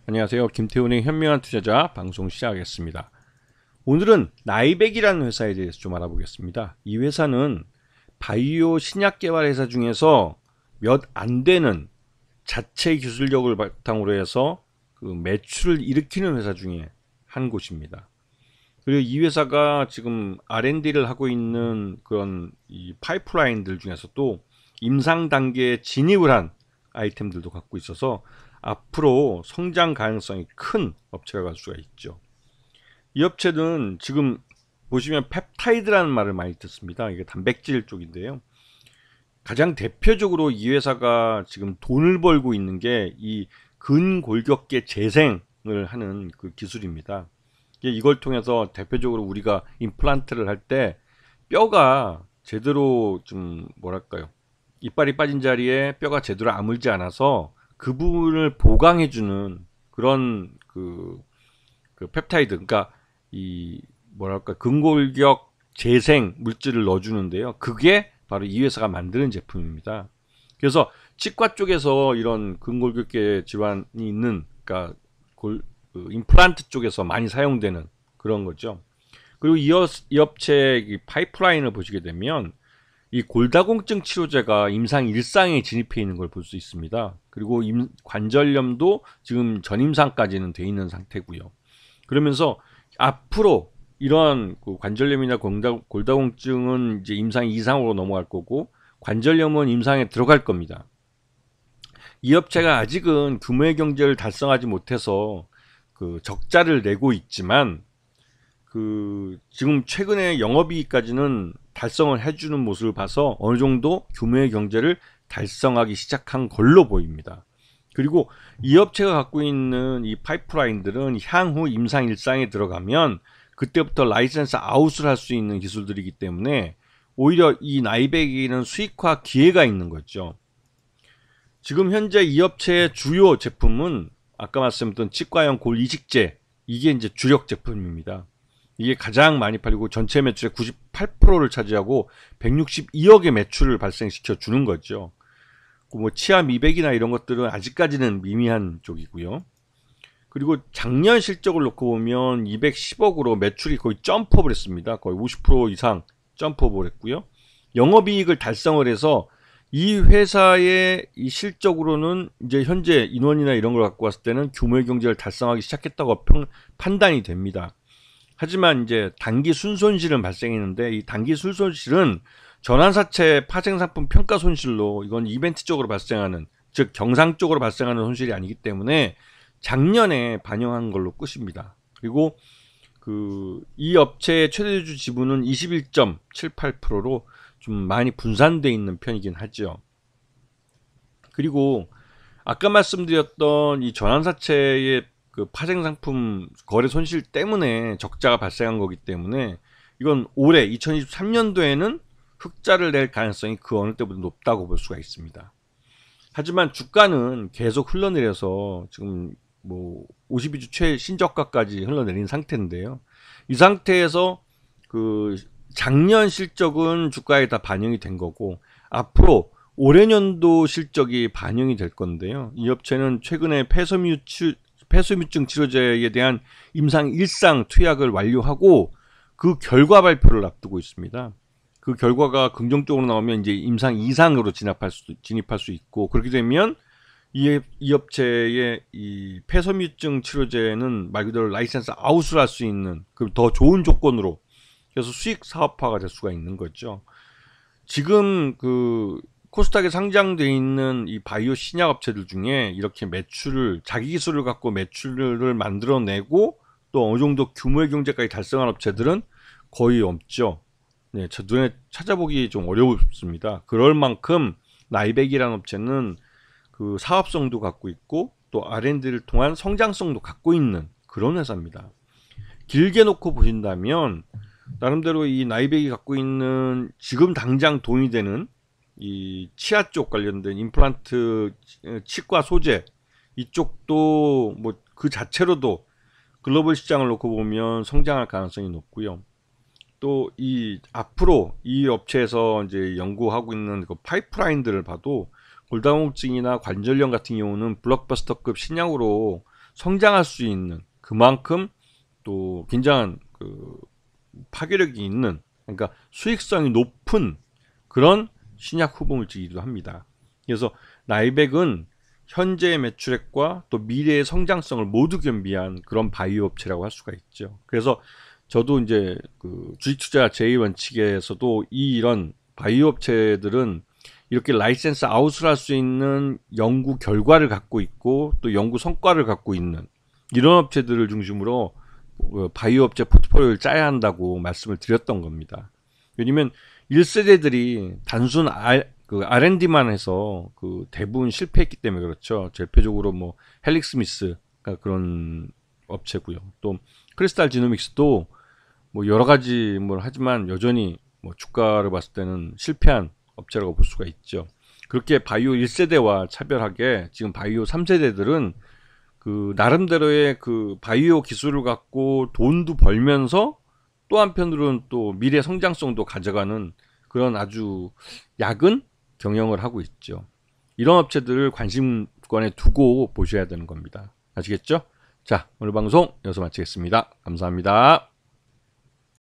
안녕하세요. 김태훈의 현명한 투자자 방송 시작하겠습니다. 오늘은 나이백이라는 회사에 대해서 좀 알아보겠습니다. 이 회사는 바이오 신약 개발 회사 중에서 몇 안 되는 자체 기술력을 바탕으로 해서 그 매출을 일으키는 회사 중에 한 곳입니다. 그리고 이 회사가 지금 R&D를 하고 있는 그런 이 파이프라인들 중에서도 임상 단계에 진입을 한 아이템들도 갖고 있어서 앞으로 성장 가능성이 큰 업체가 갈 수가 있죠. 이 업체는 지금 보시면 펩타이드라는 말을 많이 듣습니다. 이게 단백질 쪽인데요. 가장 대표적으로 이 회사가 지금 돈을 벌고 있는 게 이 근골격계 재생을 하는 그 기술입니다. 이걸 통해서 대표적으로 우리가 임플란트를 할 때 뼈가 제대로 좀 뭐랄까요, 이빨이 빠진 자리에 뼈가 제대로 아물지 않아서 그 부분을 보강해주는 그런 그 펩타이드, 그러니까 이 뭐랄까 근골격 재생 물질을 넣어주는데요. 그게 바로 이 회사가 만드는 제품입니다. 그래서 치과 쪽에서 이런 근골격계 질환이 있는, 그러니까 임플란트 쪽에서 많이 사용되는 그런 거죠. 그리고 이 업체 이 파이프라인을 보시게 되면 이 골다공증 치료제가 임상 1상에 진입해 있는 걸 볼 수 있습니다. 그리고 관절염도 지금 전임상까지는 돼 있는 상태고요. 그러면서 앞으로 이러한 그 관절염이나 골다공증은 이제 임상 2상으로 넘어갈 거고, 관절염은 임상에 들어갈 겁니다. 이 업체가 아직은 규모의 경제를 달성하지 못해서 그 적자를 내고 있지만, 그 지금 최근에 영업이익까지는 달성을 해주는 모습을 봐서 어느 정도 규모의 경제를 달성하기 시작한 걸로 보입니다. 그리고 이 업체가 갖고 있는 이 파이프라인들은 향후 임상 1상에 들어가면 그때부터 라이센스 아웃을 할 수 있는 기술들이기 때문에 오히려 이 나이백에는 수익화 기회가 있는 거죠. 지금 현재 이 업체의 주요 제품은 아까 말씀드린 치과용 골 이식제, 이게 이제 주력 제품입니다. 이게 가장 많이 팔리고 전체 매출의 98%를 차지하고 162억의 매출을 발생시켜 주는 거죠. 뭐 치아 미백이나 이런 것들은 아직까지는 미미한 쪽이고요. 그리고 작년 실적을 놓고 보면 210억으로 매출이 거의 점프업을 했습니다. 거의 50% 이상 점프업을 했고요. 영업이익을 달성을 해서 이 회사의 이 실적으로는 이제 현재 인원이나 이런 걸 갖고 왔을 때는 규모의 경제를 달성하기 시작했다고 판단이 됩니다. 하지만 이제 단기 순손실은 발생했는데, 이 단기 순손실은 전환사채 파생상품 평가 손실로, 이건 이벤트적으로 발생하는, 즉 경상적으로 발생하는 손실이 아니기 때문에 작년에 반영한 걸로 끝입니다. 그리고 이 업체의 최대주 지분은 21.78%로 좀 많이 분산되어 있는 편이긴 하죠. 그리고 아까 말씀드렸던 이 전환사채의 그 파생상품 거래 손실 때문에 적자가 발생한 거기 때문에 이건 올해 2023년도에는 흑자를 낼 가능성이 그 어느 때보다 높다고 볼 수가 있습니다. 하지만 주가는 계속 흘러내려서 지금 뭐 52주 최신저가까지 흘러내린 상태인데요. 이 상태에서 그 작년 실적은 주가에 다 반영이 된 거고, 앞으로 올해년도 실적이 반영이 될 건데요. 이 업체는 최근에 폐소유증 치료제에 대한 임상 1상 투약을 완료하고 그 결과 발표를 앞두고 있습니다. 그 결과가 긍정적으로 나오면 이제 임상 2상으로 진입할 수 있고, 그렇게 되면 이 업체의 이 폐섬유증 치료제는 말 그대로 라이센스 아웃을 할 수 있는 그 더 좋은 조건으로, 그래서 수익 사업화가 될 수가 있는 거죠. 지금 그 코스닥에 상장되어 있는 이 바이오 신약 업체들 중에 이렇게 매출을, 자기 기술을 갖고 매출을 만들어내고 또 어느 정도 규모의 경제까지 달성한 업체들은 거의 없죠. 네, 저 눈에 찾아보기 좀 어렵습니다. 그럴 만큼 나이백이라는 업체는 그 사업성도 갖고 있고 또 R&D를 통한 성장성도 갖고 있는 그런 회사입니다. 길게 놓고 보신다면 나름대로 이 나이백이 갖고 있는 지금 당장 돈이 되는 이 치아 쪽 관련된 임플란트, 치과 소재, 이쪽도 뭐 그 자체로도 글로벌 시장을 놓고 보면 성장할 가능성이 높고요. 또 이 앞으로 이 업체에서 이제 연구하고 있는 그 파이프라인들을 봐도 골다공증이나 관절염 같은 경우는 블록버스터급 신약으로 성장할 수 있는 그만큼 또 굉장한 파괴력이 있는, 그러니까 수익성이 높은 그런 신약 후보물질이기도 합니다. 그래서 나이백은 현재의 매출액과 또 미래의 성장성을 모두 겸비한 그런 바이오 업체라고 할 수가 있죠. 그래서 저도 이제 주식 투자 제2원칙에서도 이런 바이오 업체들은 이렇게 라이센스 아웃을 할 수 있는 연구 결과를 갖고 있고 또 연구 성과를 갖고 있는 이런 업체들을 중심으로 바이오 업체 포트폴리오를 짜야 한다고 말씀을 드렸던 겁니다. 왜냐면 1세대들이 단순 R&D만 해서 대부분 실패했기 때문에 그렇죠. 대표적으로 뭐 헬릭스미스가 그런 업체고요. 또 크리스탈 지노믹스도 뭐 여러 가지 뭘 하지만 여전히 뭐 주가를 봤을 때는 실패한 업체라고 볼 수가 있죠. 그렇게 바이오 1세대와 차별하게 지금 바이오 3세대들은 나름대로의 바이오 기술을 갖고 돈도 벌면서 또 한편으로는 또 미래 성장성도 가져가는 그런 아주 야근 경영을 하고 있죠. 이런 업체들을 관심권에 두고 보셔야 되는 겁니다. 아시겠죠? 자, 오늘 방송 여기서 마치겠습니다. 감사합니다.